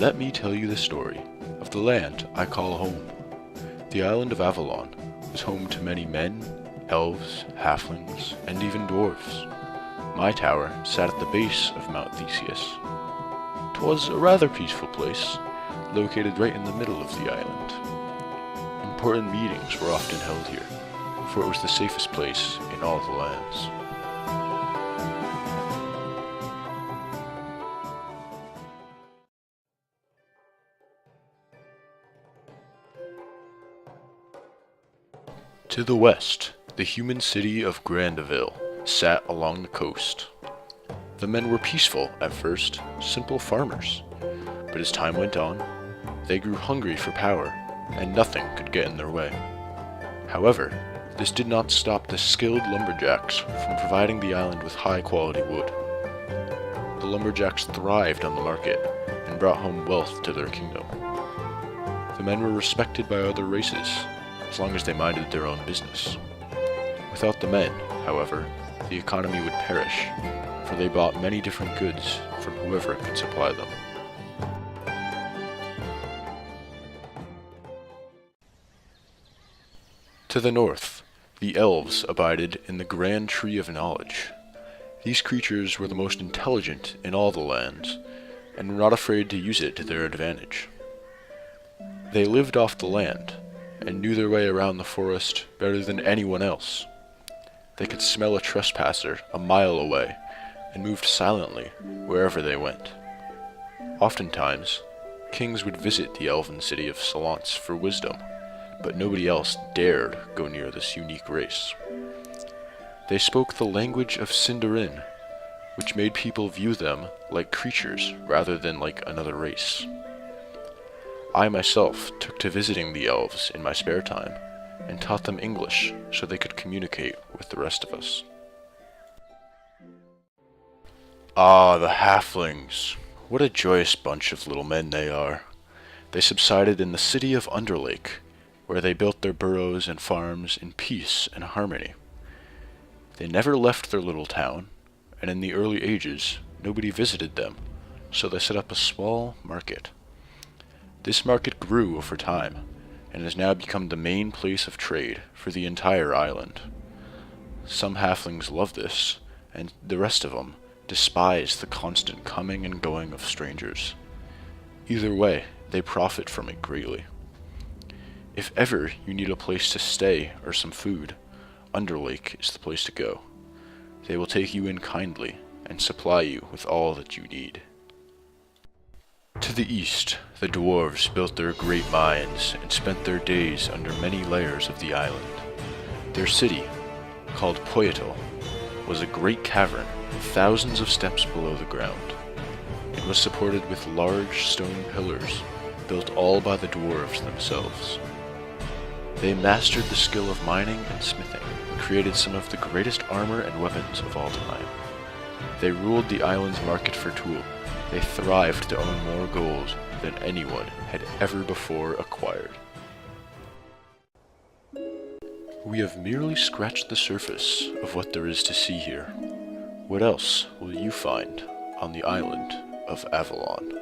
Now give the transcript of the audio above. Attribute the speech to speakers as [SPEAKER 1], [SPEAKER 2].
[SPEAKER 1] Let me tell you the story of the land I call home. The island of Avalon was home to many men, elves, halflings, and even dwarfs. My tower sat at the base of Mount Theseus. 'Twas a rather peaceful place, located right in the middle of the island. Important meetings were often held here, for it was the safest place in all the lands. To the west, the human city of Grandeville sat along the coast. The men were peaceful at first, simple farmers, but as time went on, they grew hungry for power, and nothing could get in their way. However, this did not stop the skilled lumberjacks from providing the island with high-quality wood. The lumberjacks thrived on the market and brought home wealth to their kingdom. The men were respected by other races, as long as they minded their own business. Without the men, however, the economy would perish, for they bought many different goods from whoever could supply them. To the north, the Elves abided in the Grand Tree of Knowledge. These creatures were the most intelligent in all the lands, and were not afraid to use it to their advantage. They lived off the land, and knew their way around the forest better than anyone else. They could smell a trespasser a mile away, and moved silently wherever they went. Oftentimes, kings would visit the elven city of Salance for wisdom, but nobody else dared go near this unique race. They spoke the language of Sindarin, which made people view them like creatures rather than like another race. I myself took to visiting the elves in my spare time, and taught them English so they could communicate with the rest of us. Ah, the Halflings! What a joyous bunch of little men they are! They subsided in the city of Underlake, where they built their burrows and farms in peace and harmony. They never left their little town, and in the early ages, nobody visited them, so they set up a small market. This market grew over time, and has now become the main place of trade for the entire island. Some halflings love this, and the rest of them despise the constant coming and going of strangers. Either way, they profit from it greatly. If ever you need a place to stay or some food, Underlake is the place to go. They will take you in kindly and supply you with all that you need. To the east, the Dwarves built their great mines and spent their days under many layers of the island. Their city, called Poyatal, was a great cavern thousands of steps below the ground. It was supported with large stone pillars, built all by the Dwarves themselves. They mastered the skill of mining and smithing, and created some of the greatest armor and weapons of all time. They ruled the island's market for tool. They thrived to own more gold than anyone had ever before acquired. We have merely scratched the surface of what there is to see here. What else will you find on the island of Avalon?